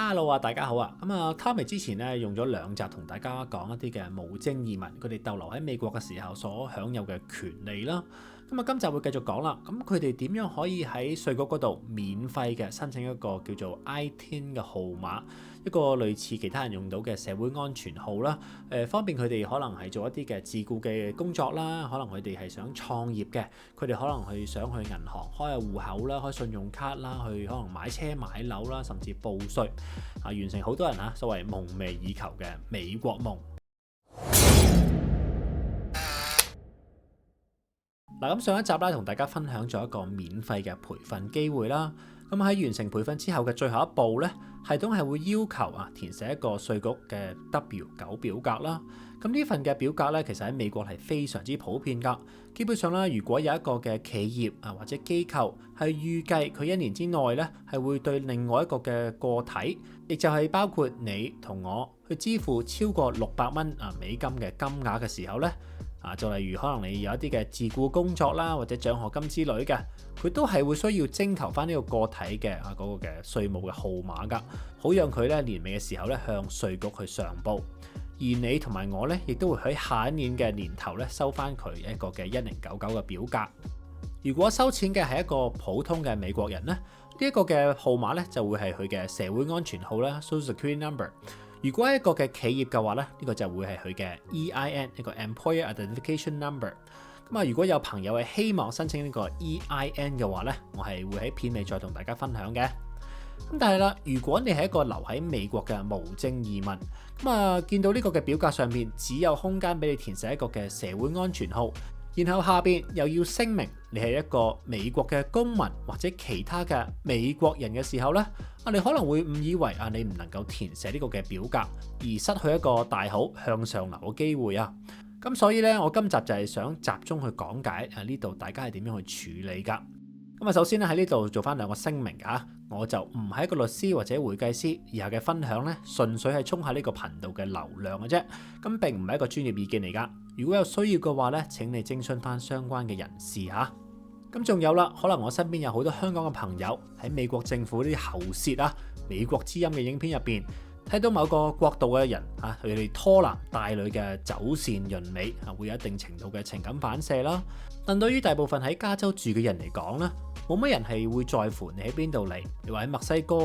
Hello 啊，大家好啊。Tommy 之前咧用咗2集同大家講一啲嘅無證移民，佢哋逗留喺美國嘅時候所享有嘅權利啦。今集會繼續講啦。咁佢哋點樣可以喺稅局嗰度免費嘅申請一個叫做 I-10 嘅號碼，一個類似其他人用到嘅社會安全號啦。方便佢哋可能係做一啲嘅自僱嘅工作啦，可能佢哋係想創業嘅，佢哋可能想去銀行開下戶口啦，開信用卡啦，去可能買車買樓啦，甚至報稅完成好多人所謂夢寐以求嘅美國夢。咁上一集啦，同大家分享咗一個免費嘅培訓機會啦。咁喺完成培訓之後嘅最後一步呢，系統係會要求填寫一個稅局嘅 W9 表格啦。咁呢份嘅表格呢，其實喺美國係非常之普遍㗎。基本上啦，如果有一個嘅企業或者機構係預計佢1年之內呢係會對另外一個嘅個體，亦就係包括你同我去支付超過600蚊美金嘅金額嘅時候呢，就例如可能你有一啲嘅自僱工作啦，或者獎學金之類嘅，佢都係會需要徵求翻呢個個體嘅嗰個嘅稅務嘅號碼㗎，好讓佢咧年尾嘅時候咧向稅局去上報。而你同埋我咧，亦都會喺下一年嘅年頭咧收翻佢一個嘅1099嘅表格。如果收錢嘅係一個普通嘅美國人咧，呢一個嘅號碼咧就會係佢嘅社會安全號啦 （Social Security Number）。如果係一個嘅企業嘅話咧，呢個就會係佢嘅 EIN， 一個 Employer Identification Number。如果有朋友係希望申請呢個 EIN 嘅話咧，我係會喺片尾再同大家分享嘅。但係啦，如果你係一個留喺美國嘅無證移民，見到呢個嘅表格上面只有空間俾你填寫一個嘅社會安全號，然後下邊又要聲明你係一個美國嘅公民或者其他嘅美國人嘅時候呢，你可能會誤以為你唔能夠填寫呢個嘅表格，而失去一個大好向上流嘅機會啊。咁所以呢，我今集就係想集中去講解呢度大家係點樣去處理噶。首先咧喺呢度做翻2個聲明啊，我就唔係一個律師或者會計師，以下嘅分享呢，純粹係衝下呢個頻道嘅流量嘅啫，咁並唔係一個專業意見嚟噶。如果有需要嘅話呢，請你徵詢翻相關嘅人士吓。咁仲有啦，可能我身邊有好多香港嘅朋友喺美國政府呢啲喉舌美國之音嘅影片入邊睇到某個國度嘅人佢哋拖男帶女嘅走線潤美會有一定程度嘅情感反射啦。但對於大部分喺加州住嘅人嚟講呢，冇乜人係會在乎你喺邊度嚟，你話喺墨西哥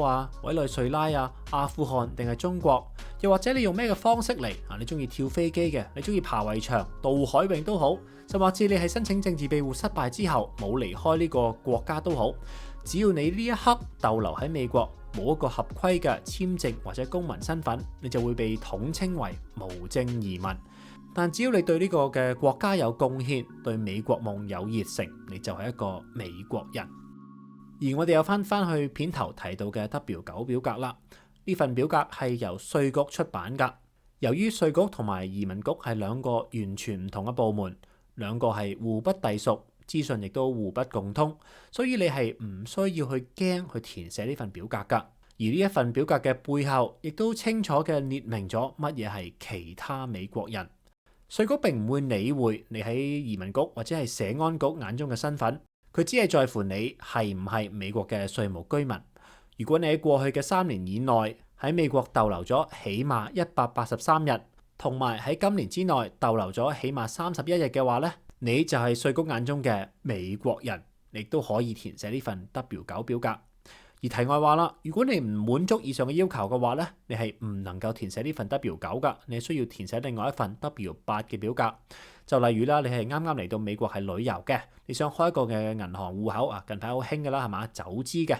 委內瑞拉阿富汗定係中國，又或者你用咩嘅方式嚟你中意跳飛機嘅，你中意爬圍牆、渡海泳都好，甚至你係申請政治庇護失敗之後冇離開呢個國家都好，只要你呢一刻逗留喺美國，冇一個合規嘅簽證或者公民身份，你就會被統稱為無證移民。但只要你對呢個嘅國家有貢獻，對美國夢有熱誠，你就係一個美國人。而我哋又翻去片頭提到嘅 W9 表格啦，呢份表格係由稅局出版噶。由於稅局同埋移民局係2個完全唔同嘅部門，2個係互不隸屬，資訊亦都互不共通，所以你係唔需要去驚去填寫呢份表格噶。而呢一份表格嘅背後，亦都清楚嘅列明咗乜嘢係其他美國人。稅局並唔會理會你喺移民局或者係社安局眼中嘅身份，佢只係在乎你係唔係美國嘅稅務居民。如果你喺過去嘅3年以內喺美國逗留咗起碼183日，同埋喺今年之內逗留咗起碼31日嘅話呢，你就係稅局眼中嘅美國人，亦都可以填寫呢份 W9 表格。而題外話啦，如果你唔滿足以上嘅要求嘅話呢，你係唔能夠填寫呢份 W9 噶，你需要填寫另外一份 W8 嘅表格。就例如啦，你係啱啱嚟到美國係旅遊嘅，你想開一個嘅銀行戶口近排好興噶啦，係嘛，走資嘅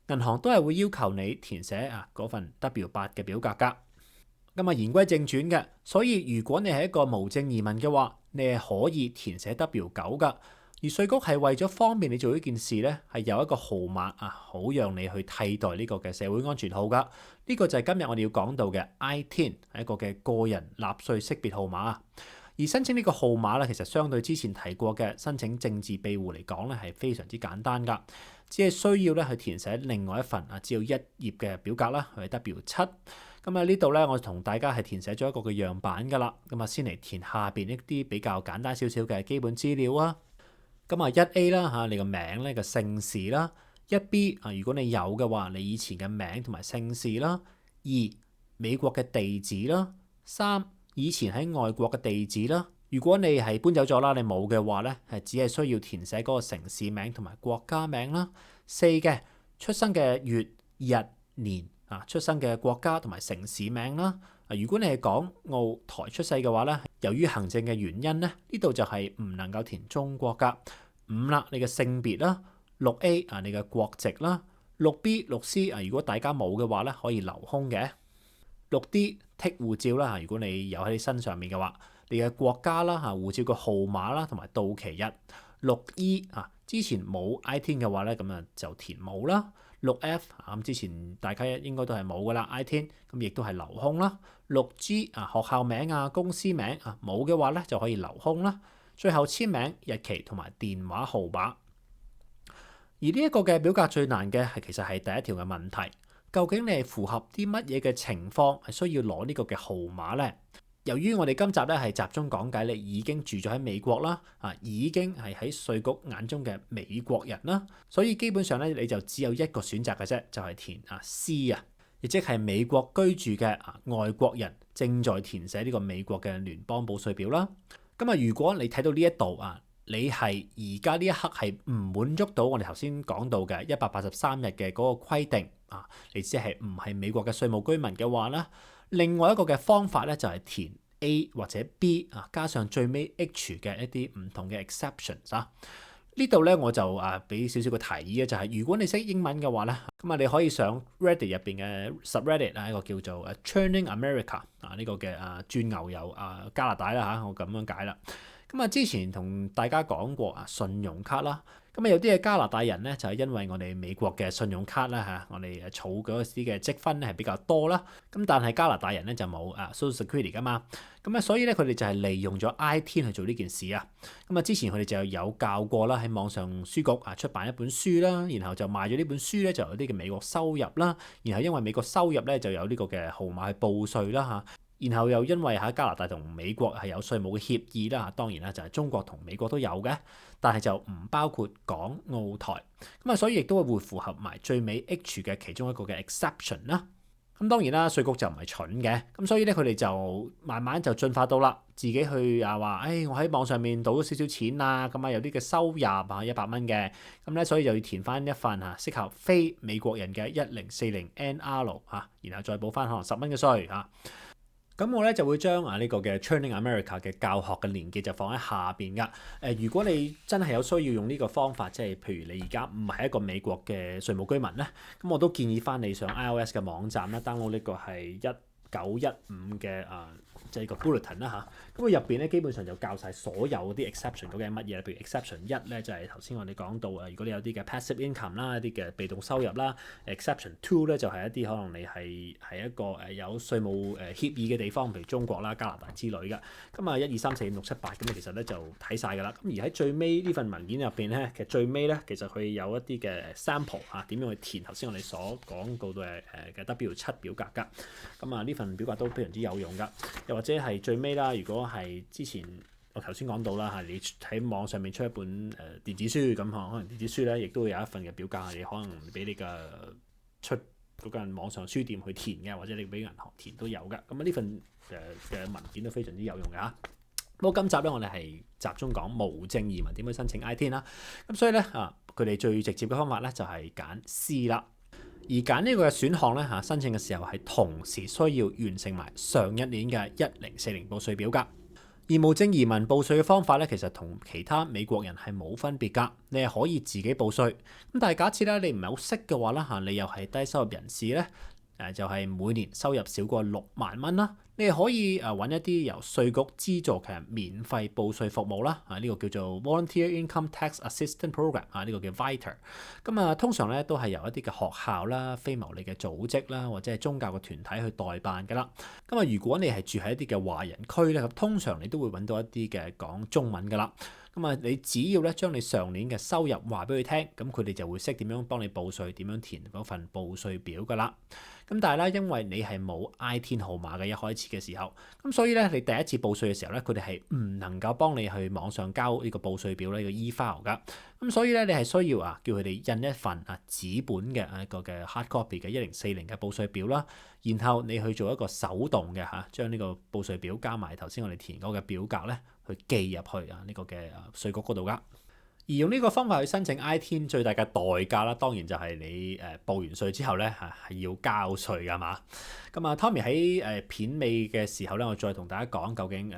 銀行都係會要求你填寫嗰份 W8 嘅表格噶。言歸正傳嘅，所以如果你係一個無證移民嘅話，你係可以填寫 W9 噶。而稅局係為咗方便你做呢件事呢，係有一個號碼好讓你去替代呢個嘅社會安全號噶。呢個就係今日我哋要講到嘅 I-10，係一個嘅個人納稅識別號碼。而申請呢個號碼咧，其實相對之前提過嘅申請政治庇護嚟講咧，係非常之簡單噶，只係需要咧去填寫另外一份只有1頁嘅表格啦，係 W7。呢度咧，我同大家係填寫咗一個嘅樣板噶啦。先嚟填下邊一啲比較簡單少少嘅基本資料啊。1A 啦你個名咧個姓氏啦，1B 如果你有嘅話，你以前嘅名同埋姓氏啦美國嘅地址啦。3以前喺外國嘅地址啦。如果你係搬走咗啦，你冇嘅話咧，係只係需要填寫嗰個城市名同埋國家名啦。4嘅出生嘅月日年出生嘅國家同埋城市名啦。如果你係港澳台出世嘅話咧，由於行政嘅原因咧，呢度就係唔能夠填中國噶。5啦，你嘅性別啦。6A 你嘅國籍啦。6B、6C 如果大家冇嘅話咧，可以留空嘅。6D 剔護照啦，如果你有喺你身上面嘅話，你嘅國家啦護照個號碼啦同埋到期日。6E 之前冇 I-10 嘅話咧，咁就填冇啦。6F 咁之前大家應該都係冇噶啦 I-10，咁亦都係留空啦。6G 學校名公司名冇嘅話咧就可以留空啦。最後簽名日期同埋電話號碼。而呢一個嘅表格最難嘅其實係第一條嘅問題，究竟你係符合啲乜嘢嘅情況係需要攞呢個嘅號碼呢？由於我哋今集咧係集中講解你已經住咗喺美國啦，已經係喺稅局眼中嘅美國人啦，所以基本上咧你就只有一個選擇嘅啫，就係填C，亦即係美國居住嘅外國人正在填寫呢個美國嘅聯邦報稅表啦。咁如果你睇到呢一度你係而家呢一刻係唔滿足到我哋頭先講到嘅183日嘅嗰個規定你只係唔係美國嘅稅務居民嘅話咧，另外一個嘅方法咧就係填 A 或者 B 加上最尾 H 嘅一啲唔同嘅 exceptions。呢度咧我就俾少少個提議嘅，就係如果你識英文嘅話咧，咁你可以上 Reddit 入邊嘅 subreddit 一個叫做Churning America 呢個嘅轉牛油加拿大啦我咁樣解啦。之前同大家講過信用卡啦，有啲嘅加拿大人咧就係因為我哋美國嘅信用卡啦我哋儲嗰啲嘅積分咧係比較多啦，但係加拿大人咧就冇Social Security 噶嘛，所以咧佢哋就係利用咗 I-10 去做呢件事啊。之前佢哋就有教過啦，喺網上書局出版一本書啦，然後就賣咗呢本書咧就有啲嘅美國收入啦，然後因為美國收入咧就有呢個嘅號碼去報稅啦然後又因為喺加拿大同美國係有稅務嘅協議啦，當然啦就係中國同美國都有嘅，但係就唔包括港澳台，所以亦都會符合埋最尾 H 嘅其中一個嘅 exception 啦。當然啦，稅局就唔係蠢嘅，所以咧佢哋就慢慢就進化到啦，自己去話，我喺網上面賭咗少少錢有啲嘅收入100蚊嘅，所以就要填翻一份適合非美國人嘅1040 NR 然後再補翻可能10蚊嘅稅咁我咧就會將呢個嘅 Churning America 嘅教學嘅連結就放喺下邊噶。如果你真係有需要用呢個方法，即係譬如你而家唔係一個美國嘅稅務居民咧，咁我都建議翻你上 iOS 嘅網站啦 download 呢個係1915嘅即係個 bulletin 啦咁佢入邊咧基本上就教晒所有啲 exception 究竟係乜嘢，譬如 exception 1咧就係頭先我哋講到如果你有啲嘅 passive income 啦，一啲嘅被動收入啦 exception 2咧就係一啲可能你係一個有稅務協議嘅地方，譬如中國啦、加拿大之類嘅。咁1、2、3、4、5、6、7、8咁其實咧就睇晒㗎啦。咁而喺最尾呢份文件入邊咧，其實最尾咧其實佢有一啲嘅 sample 點樣去填頭先我哋所講到嘅 W7 表格㗎。咁呢份表格都非常之有用㗎。又或者係最尾啦，如果係之前我頭先講到啦你喺網上面出一本電子書咁可能電子書咧亦都會有一份嘅表格，你可能俾你嘅出嗰間網上書店去填嘅，或者你俾銀行填都有㗎。咁呢份嘅文件都非常之有用㗎。不過今集咧我哋係集中講無證移民點去申請 I-10啦。咁所以咧佢哋最直接嘅方法咧就係揀 C 啦。而揀呢個嘅選項咧申請嘅時候係同時需要完成埋上一年嘅1040報稅表格。而無證移民報稅嘅方法咧，其實同其他美國人係冇分別㗎，你係可以自己報稅。咁但係假設咧你唔係好識嘅話啦你又係低收入人士咧，就係每年收入少過6萬蚊啦，你係可以揾一啲由稅局資助嘅免費報稅服務啦，呢個叫做 Volunteer Income Tax Assistance Program 呢個叫 VITAR。咁通常咧都係由一啲嘅學校啦、非牟利嘅組織啦，或者係宗教嘅團體去代辦㗎啦。咁如果你係住喺一啲嘅華人區咧，咁通常你都會揾到一啲嘅講中文㗎啦。咁你只要咧將你上年嘅收入話俾佢聽，咁佢哋就會識點樣幫你報稅，點樣填嗰份報稅表㗎啦。咁但係咧，因為你係冇 ITIN 號碼嘅一開始嘅時候，咁所以咧你第一次報稅嘅時候咧，佢哋係唔能夠幫你去網上交呢個報稅表呢個 e-file 噶。咁所以咧你係需要叫佢哋印一份紙本嘅一個嘅 hard copy 嘅1040嘅報稅表啦，然後你去做一個手動嘅將呢個報稅表加埋頭先我哋填嗰個表格咧去寄入去呢個嘅稅局嗰度噶。而用呢個方法去申請 ITIN 最大嘅代價啦，當然就係你報完稅之後咧係要交稅㗎嘛。咁Tommy 喺片尾嘅時候咧，我再同大家講究竟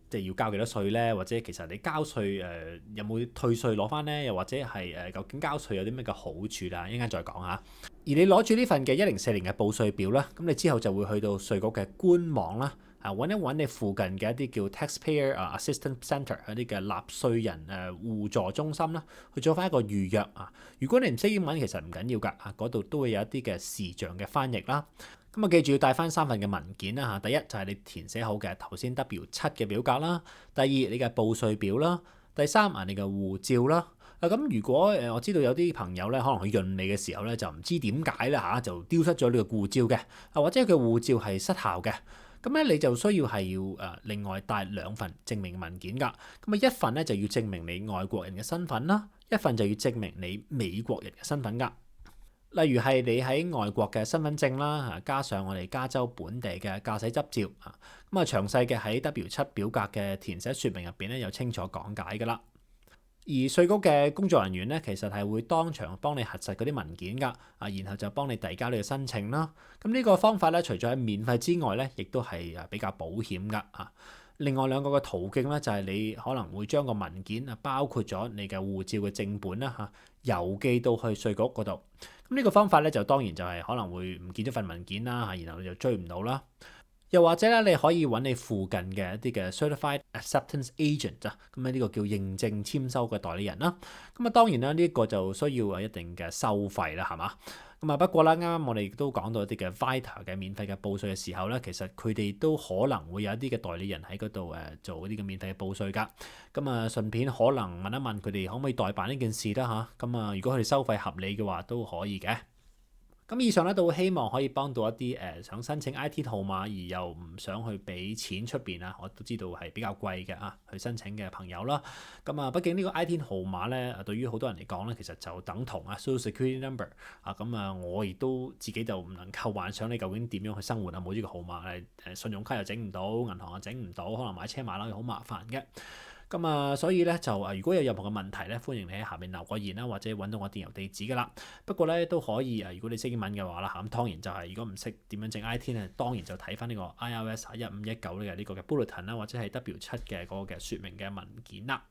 即係要交幾多稅咧，或者其實你交稅有冇退稅攞翻咧，又或者係究竟交稅有啲咩嘅好處啦，一陣間再講下。而你攞住呢份嘅1040嘅報稅表啦，咁你之後就會去到稅局嘅官網啦。揾一揾你附近嘅一啲叫 Taxpayer Assistance Centre 一啲嘅納稅人互助中心啦，去做翻一個預約啊。如果你唔識英文，其實唔緊要㗎，嗰度都會有一啲嘅視像嘅翻譯啦。咁記住要帶翻3份嘅文件啦。第一就係你填寫好嘅頭先 W7 嘅表格啦，第二你嘅報稅表啦，第三你嘅護照啦。咁如果我知道有啲朋友咧，可能去潤你嘅時候咧，就唔知點解咧就丟失咗呢個護照嘅，或者佢護照係失效嘅。咁咧你就需要係要另外帶2份證明文件㗎。咁一份咧就要證明你外國人嘅身份啦，一份就要證明你美國人嘅身份㗎。例如係你喺外國嘅身份證啦，加上我哋加州本地嘅駕駛執照啊。咁詳細嘅喺 W7 表格嘅填寫說明入邊咧有清楚講解㗎啦。而稅局嘅工作人員咧，其實係會當場幫你核實嗰啲文件㗎，然後就幫你遞交你嘅申請啦。咁呢個方法咧，除咗係免費之外咧，亦都係比較保險㗎。另外2個嘅途徑咧，就係你可能會將個文件包括咗你嘅護照嘅正本啦郵寄到去稅局嗰度。咁呢個方法咧，就當然就係可能會唔見咗份文件啦，然後你就追唔到啦。又或者咧，你可以揾你附近嘅一啲嘅 Certified Acceptance Agent 咁呢個叫認證簽收嘅代理人啦。咁當然啦，呢個就需要一定嘅收費啦，係嘛？咁不過啦，啱啱我哋亦都講到一啲嘅 Vita 嘅免費嘅報稅嘅時候咧，其實佢哋都可能會有一啲嘅代理人喺嗰度做一啲嘅免費嘅報稅㗎。咁順便可能問一問佢哋可唔可以代辦呢件事啦嚇。咁如果佢哋收費合理嘅話，都可以嘅。咁以上咧都希望可以幫到一啲想申請 ITIN 號碼而又唔想去俾錢出邊我都知道係比較貴嘅去申請嘅朋友啦。咁畢竟呢個 ITIN 號碼咧對於好多人嚟講咧，其實就等同Social Security Number 我亦都自己就唔能夠幻想你究竟點樣去生活冇呢個號碼信用卡又整唔到，銀行又整唔到，可能買車買樓又好麻煩嘅。咁所以咧就如果有任何嘅問題咧，歡迎你喺下面留個言啦，或者揾到我電郵地址噶啦。不過咧都可以如果你識英文嘅話啦咁當然就係如果唔識點樣整 ITIN當然就睇翻呢個 IRS 1519嘅呢個嘅 bulletin 啦，或者係 W7 嘅嗰個嘅説明嘅文件啦。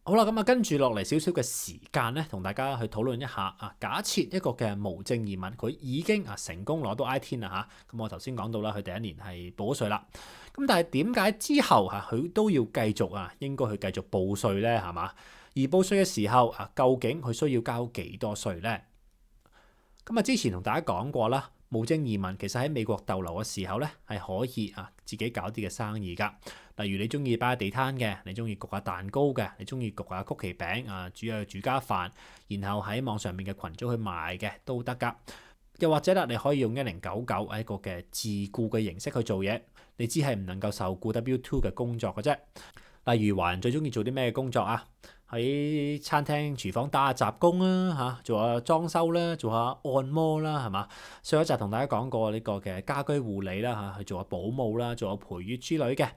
好啦，咁跟住落嚟少少嘅時間咧，同大家去討論一下假設一個嘅無證移民佢已經成功攞到 ITIN啦咁我頭先講到啦，佢第1年係報咗稅啦。咁但係點解之後佢都要繼續應該去繼續報稅咧？係嘛？而報稅嘅時候究竟佢需要交幾多稅咧？咁之前同大家講過啦，無證移民其實喺美國逗留嘅時候咧，係可以自己搞啲嘅生意㗎。例如你中意擺下地攤嘅，你中意焗下蛋糕嘅，你中意焗下曲奇餅煮下住家飯，然後喺網上面嘅群組去賣嘅都得㗎。又或者啦，你可以用1099一個嘅自僱嘅形式去做嘢，你只係唔能夠受僱 W2 嘅工作嘅啫。例如華人最中意做啲咩工作喺餐廳廚房打下雜工啦做下裝修啦，做下按摩啦，係嘛？上一集同大家講過呢個嘅家居護理啦去做下保姆啦，做下陪月之類嘅。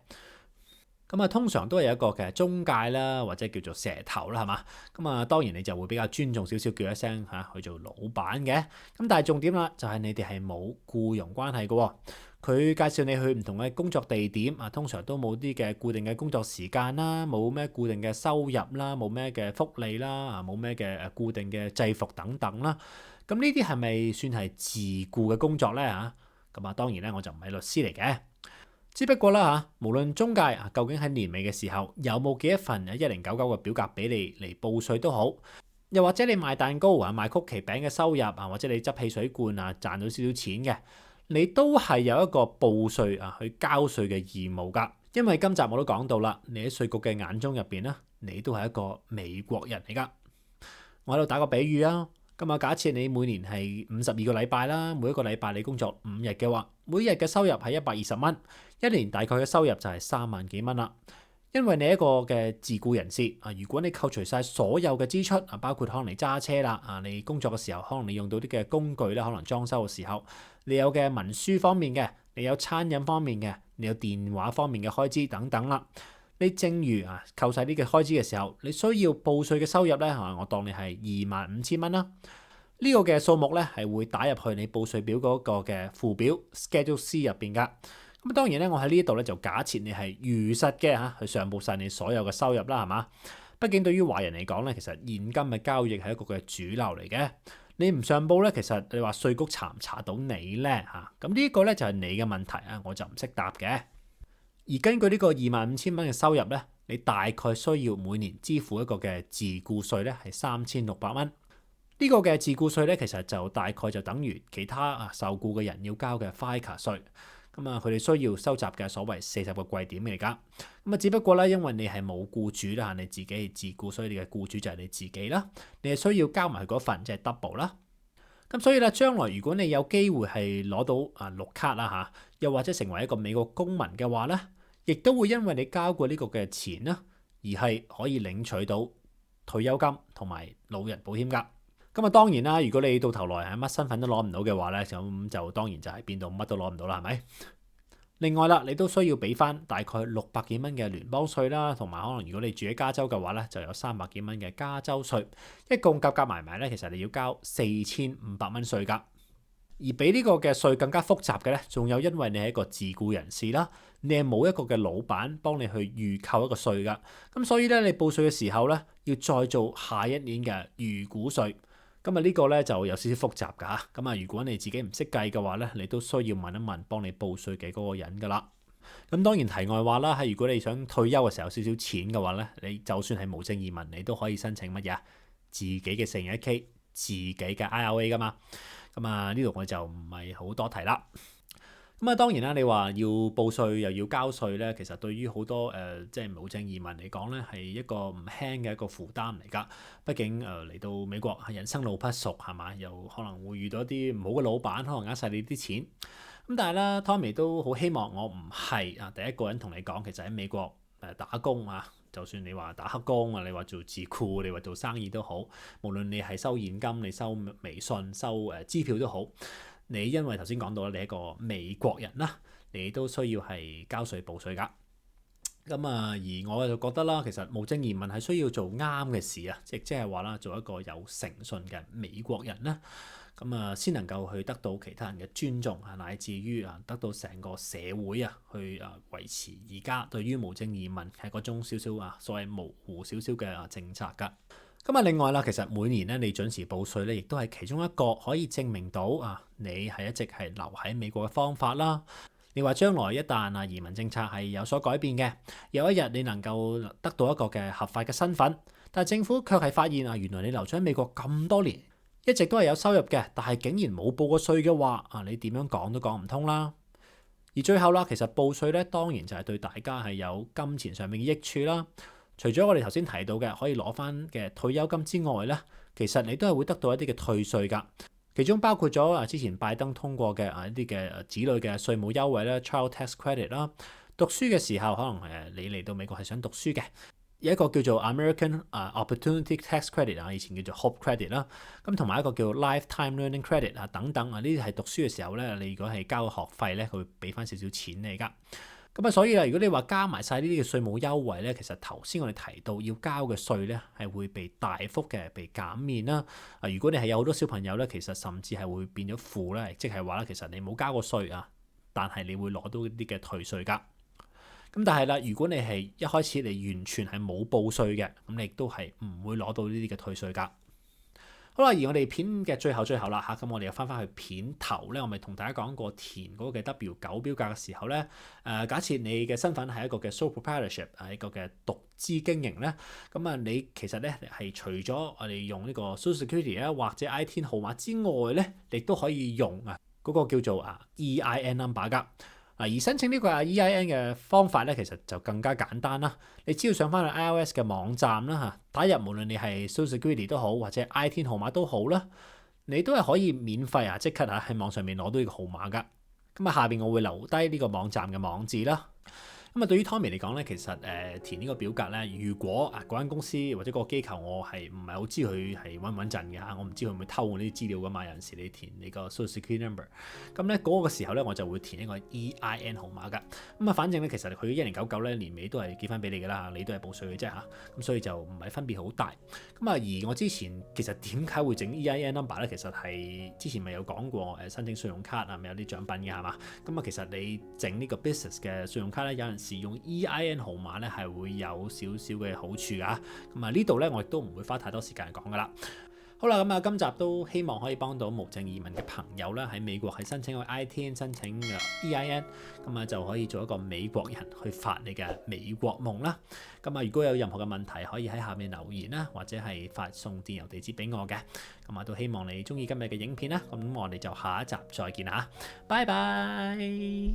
咁通常都係有一個嘅中介啦，或者叫做蛇頭啦，係嘛？咁當然你就會比較尊重少少，叫一聲去做老闆嘅。咁但係重點啦，就係你哋係冇僱傭關係嘅。佢介紹你去唔同嘅工作地點通常都冇啲嘅固定嘅工作時間啦，冇咩固定嘅收入啦，冇咩嘅福利啦，冇咩嘅固定嘅制服等等啦。咁呢啲係咪算係自僱嘅工作咧？咁當然咧，我就唔係律師嚟嘅。只不過啦無論中介究竟喺年尾嘅時候有冇寄一份1099嘅表格俾你嚟報稅都好，又或者你賣蛋糕賣曲奇餅嘅收入或者你執汽水罐賺到少少錢嘅，你都係有一個報稅去交稅嘅義務㗎。因為今集我都講到啦，你喺稅局嘅眼中入邊你都係一個美國人嚟㗎。我喺度打個比喻咁啊，假設你每年係52個禮拜啦，每一個禮拜你工作5日嘅話，每日嘅收入係120蚊，一年大概嘅收入就係3萬幾蚊啦。因為你一個嘅自僱人士啊，如果你扣除晒所有嘅支出啊，包括可能你揸車啦啊，你工作嘅時候可能你用到啲嘅工具啦，可能裝修嘅時候你有嘅文書方面嘅，你有餐飲方面嘅，你有電話方面嘅開支等等啦。你正如啊扣晒呢個開支嘅時候，你需要報稅嘅收入咧，我當你係25,000蚊啦。呢個嘅數目咧係會打入去你報稅表嗰個嘅附表 Schedule C 入邊噶。咁當然咧，我喺呢一度咧就假設你係如實嘅嚇去上報晒你所有嘅收入啦，係嘛？畢竟對於華人嚟講咧，其實現金嘅交易係一個嘅主流嚟嘅。你唔上報咧，其實你話稅局查唔查到你咧嚇？咁呢個咧就係你嘅問題啊，我就唔識答嘅。而根據呢個25,000蚊嘅收入咧，你大概需要每年支付一個嘅自僱稅咧係3,600蚊。呢個嘅自僱稅咧，其實就大概就等於其他受僱嘅人要交嘅 FICA 稅。咁啊，佢哋需要收集嘅所謂40個季點嚟㗎。咁啊，只不過咧，因為你係冇僱主啦，你自己係自僱，所以你嘅僱主就係你自己啦。你係需要交埋佢嗰份，即係 double 啦。咁所以咧，將來如果你有機會係攞到綠卡啦嚇，又或者成為一個美國公民嘅話咧，亦都會因為你交過呢個嘅錢啦，而係可以領取到退休金同埋老人保險㗎。咁啊，當然啦，如果你到頭來係乜身份都攞唔到嘅話咧，咁就當然就係變到乜都攞唔到啦，係咪？另外啦，你都需要俾翻大概600幾蚊嘅聯邦稅啦，同埋可能如果你住喺加州嘅話咧，就有300幾蚊嘅加州稅，一共夾埋咧，其實你要交4,500蚊稅㗎。而比呢個嘅稅更加複雜嘅咧，仲有因為你係一個自僱人士啦，你係冇一個嘅老闆幫你去預扣一個稅㗎，咁所以咧你報稅嘅時候咧，要再做下一年嘅預估稅。咁啊呢個咧就有少少複雜㗎嚇，咁啊如果你自己唔識計嘅話咧，你都需要問一問幫你報稅嘅嗰個人㗎啦。咁當然題外話啦，係如果你想退休嘅時候有少少錢嘅話咧，你就算係無證移民，你都可以申請乜嘢？自己嘅401k、自己嘅 IRA 㗎嘛。咁啊呢度我就唔係好多提啦。咁啊當然啦，你話要報稅又要交稅咧，其實對於好多即係無證移民嚟講咧，係一個唔輕嘅一個負擔嚟㗎。畢竟嚟到美國人生路不熟係嘛，又可能會遇到一啲唔好嘅老闆，可能呃晒你啲錢。咁但係咧，Tommy 都好希望我唔係第一個人同你講，其實喺美國打工啊，就算你話打黑工啊，你話做自僱，你話做生意都好，無論你係收現金、你收微信、收支票都好。你因為頭先講到你係一個美國人啦，你都需要係交稅報稅㗎。咁啊，而我就覺得啦，其實無證移民係需要做啱嘅事啊，即係話啦，做一個有誠信嘅美國人啦，咁啊先能夠去得到其他人嘅尊重啊，乃至於得到成個社會去維持而家對於無證移民係嗰種少少所謂模糊少少嘅政策㗎。咁啊，另外啦，其實每年咧你準時報稅咧，亦都係其中一個可以證明到你係一直係留喺美國嘅方法啦。你話將來一旦移民政策係有所改變嘅，有一日你能夠得到一個嘅合法嘅身份，但係政府卻係發現原來你留咗喺美國咁多年，一直都係有收入嘅，但係竟然冇報過稅嘅話，你點樣講都講唔通啦。而最後啦，其實報稅咧，當然就係對大家係有金錢上面嘅益處啦。除咗我哋頭先提到嘅可以攞翻嘅退休金之外咧，其實你都係會得到一啲嘅退稅㗎。其中包括咗之前拜登通過嘅一啲嘅子女嘅稅務優惠啦 （Child Tax Credit） 啦。讀書嘅時候可能你嚟到美國係想讀書嘅，有一個叫做 American Opportunity Tax Credit 以前叫做 Hope Credit 啦。咁同埋一個叫 Lifetime Learning Credit 等等呢啲係讀書嘅時候咧，你如果係交學費咧，佢會俾翻少少錢你㗎。咁所以如果你話加埋晒呢啲嘅稅務優惠咧，其實頭先我哋提到要交嘅稅咧，係會被大幅嘅被減免啦。如果你係有好多小朋友咧，其實甚至係會變咗負咧，即係話咧，其實你冇交過稅但係你會攞到啲嘅退稅㗎。咁但係啦，如果你係一開始你完全係冇報稅嘅，咁你亦都係唔會攞到呢啲嘅退稅㗎。好啦，而我哋片嘅最後啦咁我哋又翻去片頭咧，我咪同大家講過填嗰個嘅 W9 表格嘅時候咧，假設你嘅身份係一個嘅 sole proprietorship 一個嘅獨資經營咧，咁你其實咧係除咗我哋用呢個 Social Security 咧或者 ITIN 號碼之外咧，你都可以用嗰個叫做EIN number 㗎。而申請呢個 EIN 嘅方法咧，其實就更加簡單啦。你只要上翻去 iOS 嘅網站啦嚇，打入無論你係 Social Security 都好，或者 ITIN 號碼都好啦，你都係可以免費即刻喺網上面攞到呢個號碼噶。咁下邊我會留低呢個網站嘅網址啦。咁對於 Tommy 嚟講咧，其實填呢個表格咧，如果嗰間公司或者嗰個機構我係唔係好知佢係穩唔穩陣嘅嚇，我唔知佢會唔會偷我呢啲資料噶嘛。有陣時你填你個 Social Security number，咁咧嗰個時候咧我就會填一個 EIN 號碼噶。反正咧其實佢1099咧年尾都係寄翻俾你噶啦，你都係報稅嘅啫嚇，咁所以就唔係分別好大。而我之前其實點解會整 EIN number 咧？其實係之前咪有講過申請信用卡咪有啲獎品嘅係嘛？其實你整呢個 business 嘅信用卡咧，有陣時用 EIN 號碼咧係會有少少嘅好處㗎。呢度咧我亦都唔會花太多時間講㗎啦。好啦，今集都希望可以幫到無證移民嘅朋友啦，喺美國係申請個 ITIN 申請嘅 EIN，就可以做一個美國人去發你嘅美國夢啦。如果有任何嘅問題，可以喺下面留言啦，或者係發送電郵地址俾我嘅。都希望你中意今日嘅影片啦。咁我哋就下一集再見啦，拜拜。